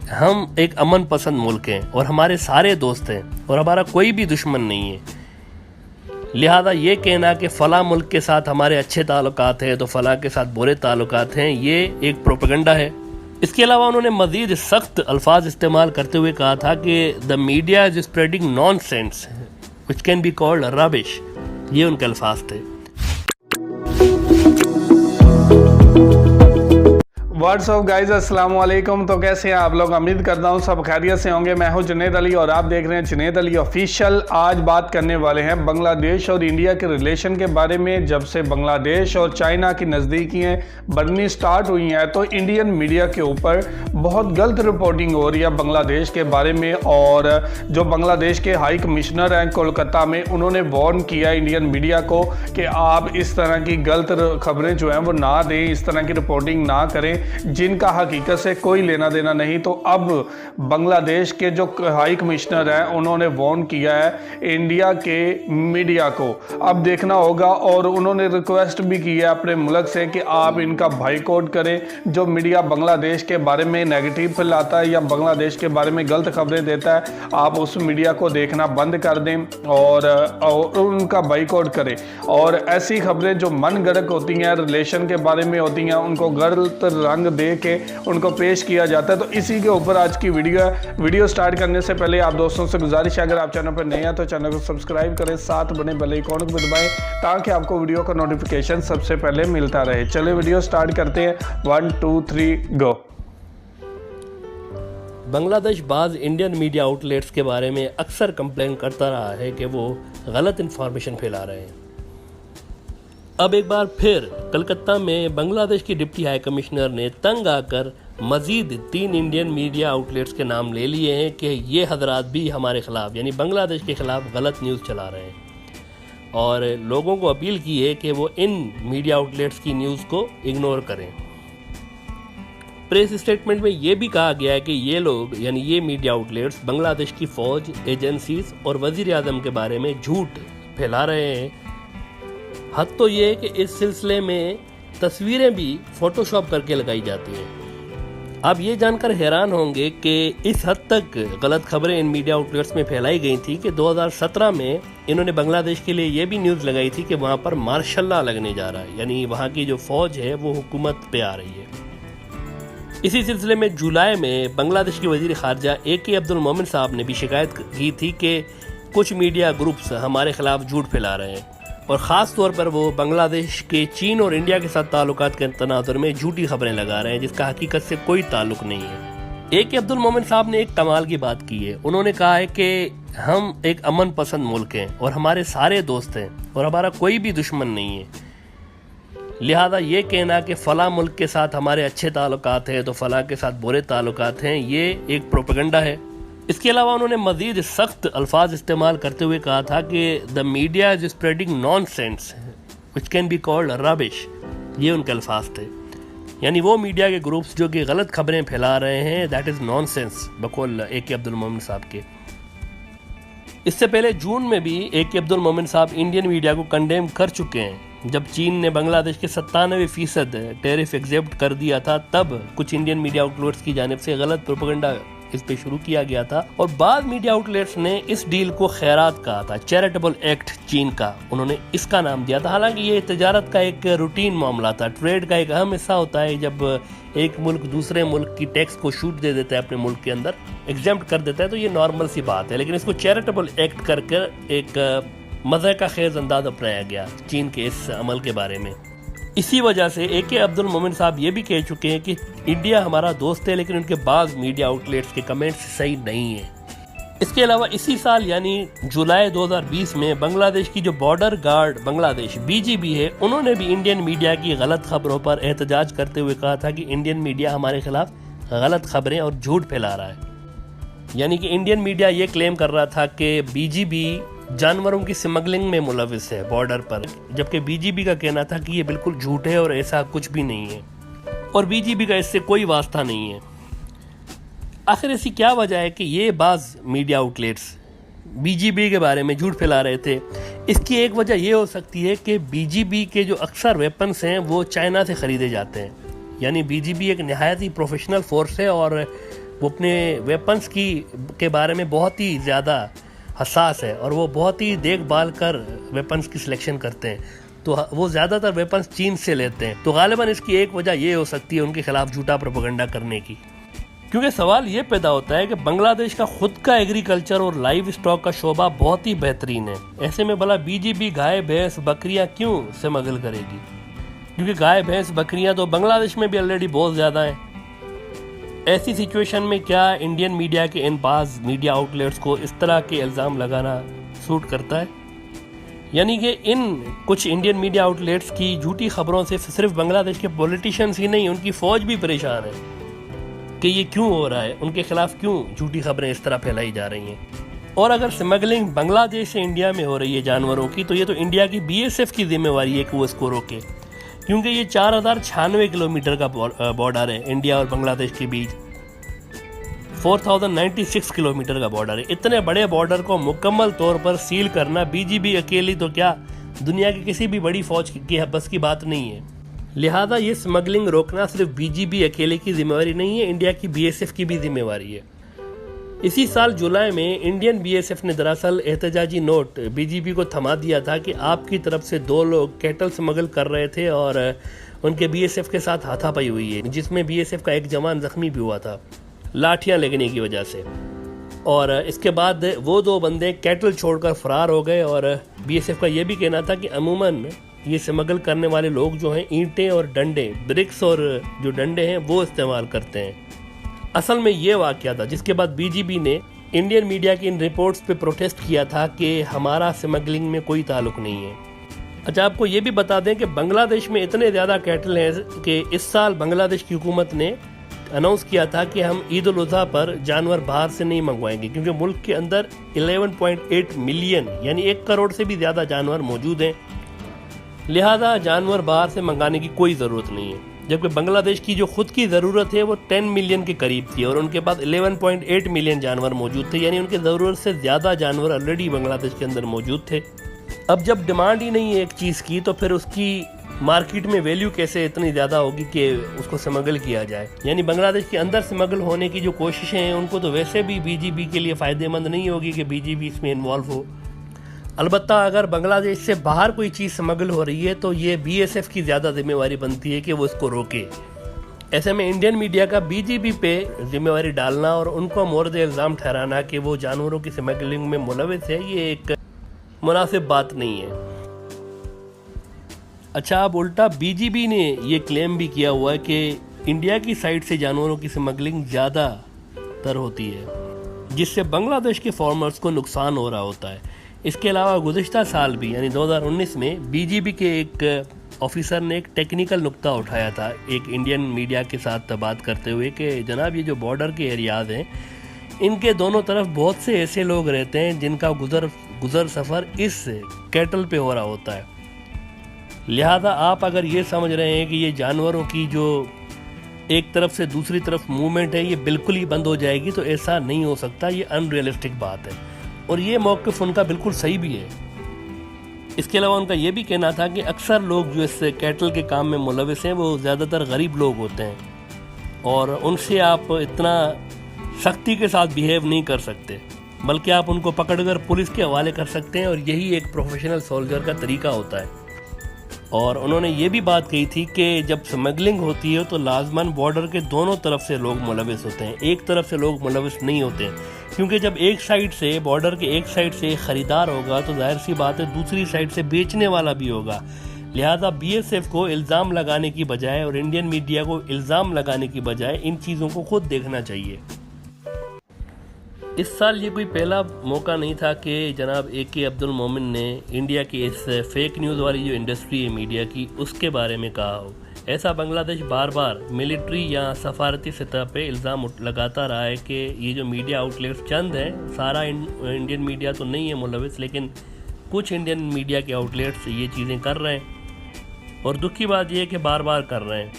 हम एक अमन पसंद मुल्क हैं और हमारे सारे दोस्त हैं और हमारा कोई भी दुश्मन नहीं है। लिहाजा ये कहना कि फ़लाँ मुल्क के साथ हमारे अच्छे ताल्लुकात हैं तो फ़लाँ के साथ बुरे ताल्लुकात हैं, ये एक प्रोपेगेंडा है। इसके अलावा उन्होंने मज़ीद सख्त अल्फाज इस्तेमाल करते हुए कहा था कि the media is spreading nonsense which can be called rubbish. ये उनके अल्फाज थे। व्हाट्सअप गाइज अस्सलाम वालेकुम। तो कैसे हैं आप लोग? उम्मीद करता हूँ सब खैरियत से होंगे। मैं हूँ जुनैद अली और आप देख रहे हैं जुनैद अली ऑफिशियल। आज बात करने वाले हैं बांग्लादेश और इंडिया के रिलेशन के बारे में। जब से बांग्लादेश और चाइना की नज़दीकियाँ बढ़नी स्टार्ट हुई हैं तो इंडियन मीडिया के ऊपर बहुत गलत रिपोर्टिंग हो रही है बांग्लादेश के बारे में। और जो बांग्लादेश के हाई कमिश्नर हैं कोलकाता में, उन्होंने वार्न किया इंडियन मीडिया को कि आप इस तरह की गलत खबरें जो हैं वो ना दें, इस तरह की रिपोर्टिंग ना करें जिनका हकीकत से कोई लेना देना नहीं। तो अब बांग्लादेश के जो हाई कमिश्नर हैं उन्होंने वार्न किया है इंडिया के मीडिया को। अब देखना होगा, और उन्होंने रिक्वेस्ट भी की है अपने मुल्क से कि आप इनका बाइकआउट करें। जो मीडिया बांग्लादेश के बारे में नेगेटिव फैलाता है या बांग्लादेश के बारे में गलत खबरें देता है, आप उस मीडिया को देखना बंद कर दें और उनका बाइकआउट करें। और ऐसी खबरें जो मन गढ़ंत होती हैं, रिलेशन के बारे में होती हैं, उनको गलत रंग दे के उनको पेश किया जाता है। तो इसी के ऊपर आज की वीडियो स्टार्ट करने से पहले आप दोस्तों से गुजारिश है, अगर आप चैनल पर नए हैं तो चैनल को सब्सक्राइब करें, साथ बने बेल आइकन को भी दबाएं ताकि आपको वीडियो का नोटिफिकेशन सबसे पहले मिलता रहे। चलिए वीडियो स्टार्ट करते हैं। 1 2 3 गो। बांग्लादेश बाज़ इंडियन मीडिया आउटलेट्स के बारे में अक्सर कंप्लेन करता रहा है कि वो गलत इंफॉर्मेशन फैला रहे हैं। अब एक बार फिर कलकत्ता में बांग्लादेश की डिप्टी हाई कमिश्नर ने तंग आकर मज़ीद 3 इंडियन मीडिया आउटलेट्स के नाम ले लिए हैं कि ये हजरात भी हमारे ख़िलाफ़ यानी बांग्लादेश के ख़िलाफ़ गलत न्यूज़ चला रहे हैं और लोगों को अपील की है कि वो इन मीडिया आउटलेट्स की न्यूज़ को इग्नोर करें। प्रेस स्टेटमेंट में ये भी कहा गया है कि ये लोग यानी ये मीडिया आउटलेट्स बांग्लादेश की फ़ौज, एजेंसीज और वज़ीर आज़म के बारे में झूठ फैला रहे हैं। हद तो ये है कि इस सिलसिले में तस्वीरें भी फोटोशॉप करके लगाई जाती हैं। आप ये जानकर हैरान होंगे कि इस हद तक गलत खबरें इन मीडिया आउटलेट्स में फैलाई गई थी कि 2017 में इन्होंने बांग्लादेश के लिए ये भी न्यूज़ लगाई थी कि वहाँ पर मार्शल लॉ लगने जा रहा है, यानी वहाँ की जो फौज है वो हुकूमत पे आ रही है। इसी सिलसिले में जुलाई में बांग्लादेश के वज़ीर ख़ारजा AK अब्दुल मोमिन साहब ने भी शिकायत की थी कि कुछ मीडिया ग्रुप्स हमारे ख़िलाफ़ झूठ फैला रहे हैं और ख़ास तौर पर वो बांग्लादेश के चीन और इंडिया के साथ ताल्लुकात के तनाज़ुर में झूठी खबरें लगा रहे हैं जिसका हकीकत से कोई ताल्लुक नहीं है। AK अब्दुल मोमिन साहब ने एक कमाल की बात की है। उन्होंने कहा है कि हम एक अमन पसंद मुल्क हैं और हमारे सारे दोस्त हैं और हमारा कोई भी दुश्मन नहीं है। लिहाजा ये कहना कि फ़लाँ मुल्क के साथ हमारे अच्छे ताल्लुकात हैं तो फ़लाँ के साथ बुरे ताल्लुकात हैं, ये एक प्रोपेगेंडा है। इसके अलावा उन्होंने मज़ीद सख्त अल्फाज इस्तेमाल करते हुए कहा था कि the media is spreading nonsense which can be called rubbish. ये उनके अल्फाज थे, यानी वो मीडिया के ग्रुप्स जो कि गलत खबरें फैला रहे हैं दैट इज़ नॉनसेंस बकौल AK अब्दुल मोमिन साहब के। इससे पहले जून में भी AK अब्दुल मोमिन साहब इंडियन मीडिया को कंडेम कर चुके हैं। जब चीन ने बांग्लादेश के 97% टैरिफ एक्सेप्ट कर दिया था तब कुछ इंडियन मीडिया आउटलेट्स की जानिब से गलत प्रोपेगेंडा इस पे शुरू किया गया था और बाद मीडिया आउटलेट्स ने इस डील को खैरात कहा था, चैरिटेबल एक्ट चीन का उन्होंने इसका नाम दिया था। हालांकि ये तजारत का एक रूटीन मामला था, ट्रेड का एक अहम हिस्सा होता है। जब एक मुल्क दूसरे मुल्क की टैक्स को छूट दे देता है, अपने मुल्क के अंदर एग्जेम्प्ट कर देता है, तो ये नॉर्मल सी बात है। लेकिन इसको चैरिटेबल एक्ट करके एक मज़े का खेज अंदाज अपनाया गया चीन के इस अमल के बारे में। इसी वजह से AK अब्दुल मोमिन साहब ये भी कह चुके हैं कि इंडिया हमारा दोस्त है लेकिन उनके बाज़ मीडिया आउटलेट्स के कमेंट्स सही नहीं है। इसके अलावा इसी साल यानी जुलाई 2020 में बांग्लादेश की जो बॉर्डर गार्ड बांग्लादेश BGB है, उन्होंने भी इंडियन मीडिया की गलत खबरों पर एहतजाज करते हुए कहा था कि इंडियन मीडिया हमारे खिलाफ गलत खबरें और झूठ फैला रहा है। यानी कि इंडियन मीडिया ये क्लेम कर रहा था कि BGB जानवरों की स्मगलिंग में मुलविस है बॉर्डर पर, जबकि BGB का कहना था कि ये बिल्कुल झूठ है और ऐसा कुछ भी नहीं है और BGB का इससे कोई वास्ता नहीं है। आखिर ऐसी क्या वजह है कि ये बाज़ मीडिया आउटलेट्स BGB के बारे में झूठ फैला रहे थे? इसकी एक वजह ये हो सकती है कि BGB के जो अक्सर वेपन्स हैं वो चाइना से ख़रीदे जाते हैं। यानी BGB एक नहायत ही प्रोफेशनल फोर्स है और वो अपने वेपन्स के बारे में बहुत ही ज़्यादा हसास है और वो बहुत ही देखभाल कर वेपन्स की सिलेक्शन करते हैं। तो वो ज़्यादातर वेपन्स चीन से लेते हैं। तो गालिबन इसकी एक वजह ये हो सकती है उनके खिलाफ झूठा प्रोपेगेंडा करने की। क्योंकि सवाल ये पैदा होता है कि बांग्लादेश का खुद का एग्रीकल्चर और लाइव स्टॉक का शोबा बहुत ही बेहतरीन है। ऐसे में भला बीजीबी गाय भैंस बकरियां क्यों स्मगल करेगी? क्योंकि गाय भैंस बकरियां तो बांग्लादेश में भी ऑलरेडी बहुत ज़्यादा हैं। ऐसी सिचुएशन में क्या इंडियन मीडिया के इन बाज़ मीडिया आउटलेट्स को इस तरह के इल्ज़ाम लगाना सूट करता है? यानी कि इन कुछ इंडियन मीडिया आउटलेट्स की झूठी खबरों से सिर्फ बांग्लादेश के पॉलिटिशियंस ही नहीं, उनकी फ़ौज भी परेशान है कि ये क्यों हो रहा है, उनके खिलाफ क्यों झूठी खबरें इस तरह फैलाई जा रही हैं। और अगर स्मगलिंग बांग्लादेश से इंडिया में हो रही है जानवरों की, तो ये तो इंडिया की बीएसएफ की जिम्मेवारी है कि वो इसको रोके, क्योंकि ये 4096 किलोमीटर का बॉर्डर है इंडिया और बांग्लादेश के बीच। 4096 किलोमीटर का बॉर्डर है। इतने बड़े बॉर्डर को मुकम्मल तौर पर सील करना बीजीबी अकेली तो क्या, दुनिया की किसी भी बड़ी फौज की बस की बात नहीं है। लिहाजा ये स्मगलिंग रोकना सिर्फ बीजीबी अकेले की जिम्मेवारी नहीं है, इंडिया की बीएसएफ की भी जिम्मेवारी है। इसी साल जुलाई में इंडियन बीएसएफ ने दरअसल एहतजाजी नोट बीजीबी को थमा दिया था कि आपकी तरफ से 2 लोग कैटल स्मगल कर रहे थे और उनके बीएसएफ के साथ हाथापाई हुई है, जिसमें बीएसएफ का एक जवान जख्मी भी हुआ था लाठियां लगने की वजह से। और इसके बाद वो 2 बंदे कैटल छोड़कर फरार हो गए। और बीएसएफ का ये भी कहना था कि अमूमन ये स्मगल करने वाले लोग जो हैं ईंटें और डंडे, ब्रिक्स और जो डंडे हैं वो इस्तेमाल करते हैं। असल में ये वाकया था जिसके बाद बीजीबी ने इंडियन मीडिया की इन रिपोर्ट्स पे प्रोटेस्ट किया था कि हमारा स्मगलिंग में कोई ताल्लुक नहीं है। अच्छा, आपको ये भी बता दें कि बांग्लादेश में इतने ज़्यादा कैटल हैं कि इस साल बांग्लादेश की हुकूमत ने अनाउंस किया था कि हम ईद उल अज़हा पर जानवर बाहर से नहीं मंगवाएंगे, क्योंकि मुल्क के अंदर 11.8 मिलियन यानी 1 करोड़ से भी ज़्यादा जानवर मौजूद हैं। लिहाजा जानवर बाहर से मंगाने की कोई ज़रूरत नहीं है। जबकि बांग्लादेश की जो खुद की ज़रूरत है वो 10 मिलियन के करीब थी और उनके पास 11.8 मिलियन जानवर मौजूद थे, यानी उनकी ज़रूरत से ज़्यादा जानवर ऑलरेडी बांग्लादेश के अंदर मौजूद थे। अब जब डिमांड ही नहीं है एक चीज़ की, तो फिर उसकी मार्केट में वैल्यू कैसे इतनी ज़्यादा होगी कि उसको स्मगल किया जाए। यानी बांग्लादेश के अंदर स्मगल होने की जो कोशिशें हैं उनको तो वैसे भी बीजीबी के लिए फ़ायदेमंद नहीं होगी कि बीजीबी इसमें इन्वॉल्व हो। अलबत्ता अगर बांग्लादेश से बाहर कोई चीज़ स्मगल हो रही है तो ये बीएसएफ की ज़्यादा जिम्मेवारी बनती है कि वो इसको रोके। ऐसे में इंडियन मीडिया का बीजीबी पे जिम्मेवारी डालना और उनको मोर्द इल्ज़ाम ठहराना कि वो जानवरों की स्मगलिंग में मुलविस है, ये एक मुनासिब बात नहीं है। अच्छा, अब उल्टा बीजीबी ने ये क्लेम भी किया हुआ है कि इंडिया की साइड से जानवरों की स्मगलिंग ज़्यादातर होती है, जिससे बांग्लादेश के फार्मर्स को नुकसान हो रहा होता है। इसके अलावा गुज़िश्ता साल भी यानी 2019 में बीजीबी के एक ऑफिसर ने एक टेक्निकल नुक्ता उठाया था एक इंडियन मीडिया के साथ बात करते हुए कि जनाब ये जो बॉर्डर के एरियाज़ हैं इनके दोनों तरफ बहुत से ऐसे लोग रहते हैं जिनका गुज़र सफ़र इस कैटल पे हो रहा होता है। लिहाजा आप अगर ये समझ रहे हैं कि ये जानवरों की जो एक तरफ से दूसरी तरफ मूवमेंट है ये बिल्कुल ही बंद हो जाएगी, तो ऐसा नहीं हो सकता। ये अनरियलिस्टिक बात है और ये मौक़िफ़ उनका बिल्कुल सही भी है। इसके अलावा उनका ये भी कहना था कि अक्सर लोग जो इस कैटल के काम में मुलविस हैं वो ज़्यादातर गरीब लोग होते हैं और उनसे आप इतना सख्ती के साथ बिहेव नहीं कर सकते, बल्कि आप उनको पकड़कर पुलिस के हवाले कर सकते हैं और यही एक प्रोफेशनल सोल्जर का तरीका होता है। और उन्होंने ये भी बात कही थी कि जब स्मगलिंग होती है तो लाजमन बॉर्डर के दोनों तरफ से लोग मुलविस होते हैं, एक तरफ से लोग मुलविस नहीं होते हैं, क्योंकि जब एक साइड से बॉर्डर के एक साइड से ख़रीदार होगा तो जाहिर सी बात है दूसरी साइड से बेचने वाला भी होगा। लिहाजा बीएसएफ को इल्ज़ाम लगाने की बजाय और इंडियन मीडिया को इल्ज़ाम लगाने की बजाय इन चीज़ों को खुद देखना चाहिए। इस साल ये कोई पहला मौका नहीं था कि जनाब AK अब्दुल मोमिन ने इंडिया की इस फेक न्यूज़ वाली जो इंडस्ट्री है मीडिया की उसके बारे में कहा हो। ऐसा बांग्लादेश बार बार मिलिट्री या सफारती सतह पे इल्ज़ाम लगाता रहा है कि ये जो मीडिया आउटलेट्स चंद हैं, सारा इंडियन मीडिया तो नहीं है मुलविस, लेकिन कुछ इंडियन मीडिया के आउटलेट्स ये चीज़ें कर रहे हैं और दुख की बात यह है कि बार बार कर रहे हैं।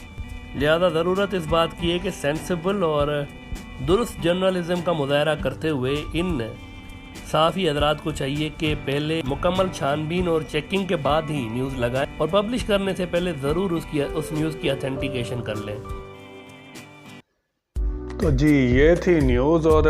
लिहाजा ज़रूरत इस बात की है कि सेंसिबल और दुरुस्त जर्नलिज्म का मुजाहरा करते हुए इन साफ़ी हज़रात को चाहिए कि पहले मुकम्मल छानबीन और चेकिंग के बाद ही न्यूज़ लगाएं और पब्लिश करने से पहले ज़रूर उस न्यूज़ की ऑथेंटिकेशन कर लें। तो जी ये थी न्यूज़ और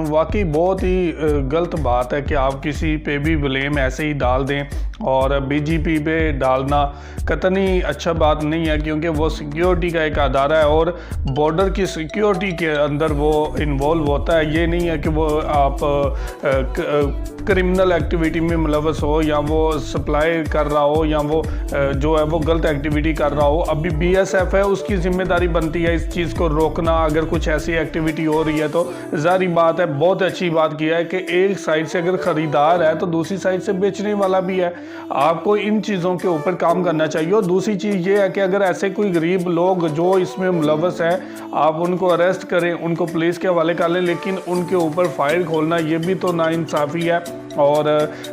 वाकई बहुत ही गलत बात है कि आप किसी पे भी ब्लेम ऐसे ही डाल दें और बीजेपी पे डालना कतई अच्छा बात नहीं है, क्योंकि वो सिक्योरिटी का एक अदारा है और बॉर्डर की सिक्योरिटी के अंदर वो इन्वॉल्व होता है। ये नहीं है कि वो आप क्रिमिनल एक्टिविटी में मुलव्वस हो या वो सप्लाई कर रहा हो या वो जो है वो गलत एक्टिविटी कर रहा हो। अभी BSF है, उसकी जिम्मेदारी बनती है इस चीज़ को रोकना। अगर कुछ ऐसी एक्टिविटी हो रही है तो जारी बात है, बहुत अच्छी बात किया है कि एक साइड से अगर ख़रीदार है तो दूसरी साइड से बेचने वाला भी है। आपको इन चीज़ों के ऊपर काम करना चाहिए। और दूसरी चीज़ ये है कि अगर ऐसे कोई गरीब लोग जो इसमें मुलव्वस हैं, आप उनको अरेस्ट करें, उनको पुलिस के हवाले कर लें, लेकिन उनके ऊपर फाइल खोलना ये भी तो नाइंसाफ़ी है। और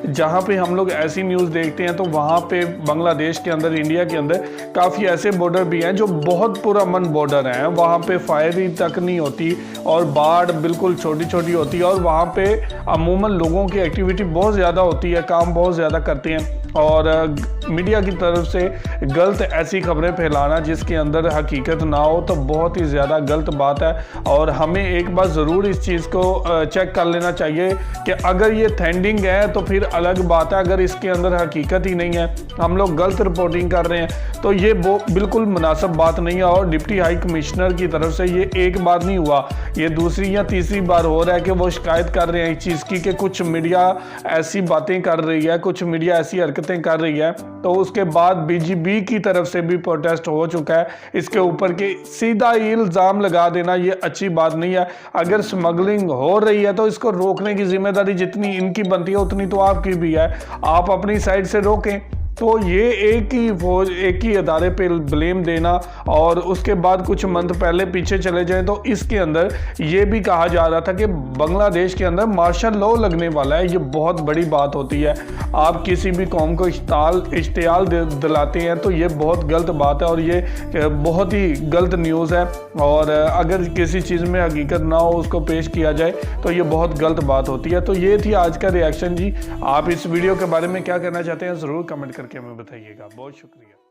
जहाँ पे हम लोग ऐसी न्यूज़ देखते हैं तो वहाँ पे बांग्लादेश के अंदर, इंडिया के अंदर काफ़ी ऐसे बॉर्डर भी हैं जो बहुत पुरअमन बॉर्डर हैं, वहाँ पे फायरिंग तक नहीं होती और बाढ़ बिल्कुल छोटी छोटी होती है और वहाँ पे अमूमन लोगों की एक्टिविटी बहुत ज़्यादा होती है, काम बहुत ज़्यादा करते हैं। और मीडिया की तरफ से गलत ऐसी खबरें फैलाना जिसके अंदर हकीकत ना हो तो बहुत ही ज़्यादा गलत बात है। और हमें एक बार ज़रूर इस चीज़ को चेक कर लेना चाहिए कि अगर ये ट्रेंडिंग है तो फिर अलग बात है, अगर इसके अंदर हकीकत ही नहीं है, हम लोग गलत रिपोर्टिंग कर रहे हैं तो ये बिल्कुल मुनासिब बात नहीं है। और डिप्टी हाई कमिश्नर की तरफ से ये एक बार नहीं हुआ, ये दूसरी या तीसरी बार हो रहा है कि वो शिकायत कर रहे हैं इस चीज़ की कि कुछ मीडिया ऐसी बातें कर रही है, कुछ मीडिया ऐसी हरकतें कर रही है। तो उसके बाद BGB की तरफ से भी प्रोटेस्ट हो चुका है इसके ऊपर कि सीधा इल्ज़ाम लगा देना ये अच्छी बात नहीं है। अगर स्मगलिंग हो रही है तो इसको रोकने की जिम्मेदारी जितनी इनकी बनती है उतनी तो आपकी भी है, आप अपनी साइड से रोकें। तो ये एक ही अदारे पे ब्लेम देना और उसके बाद कुछ मंथ पहले पीछे चले जाएं तो इसके अंदर ये भी कहा जा रहा था कि बांग्लादेश के अंदर मार्शल लॉ लगने वाला है। ये बहुत बड़ी बात होती है, आप किसी भी कौम को इश्तियाल दिलाते हैं तो ये बहुत गलत बात है और ये बहुत ही गलत न्यूज़ है। और अगर किसी चीज़ में हकीकत ना हो उसको पेश किया जाए तो ये बहुत गलत बात होती है। तो ये थी आज का रिएक्शन जी। आप इस वीडियो के बारे में क्या कहना चाहते हैं ज़रूर कमेंट करके हमें बताइएगा। बहुत शुक्रिया।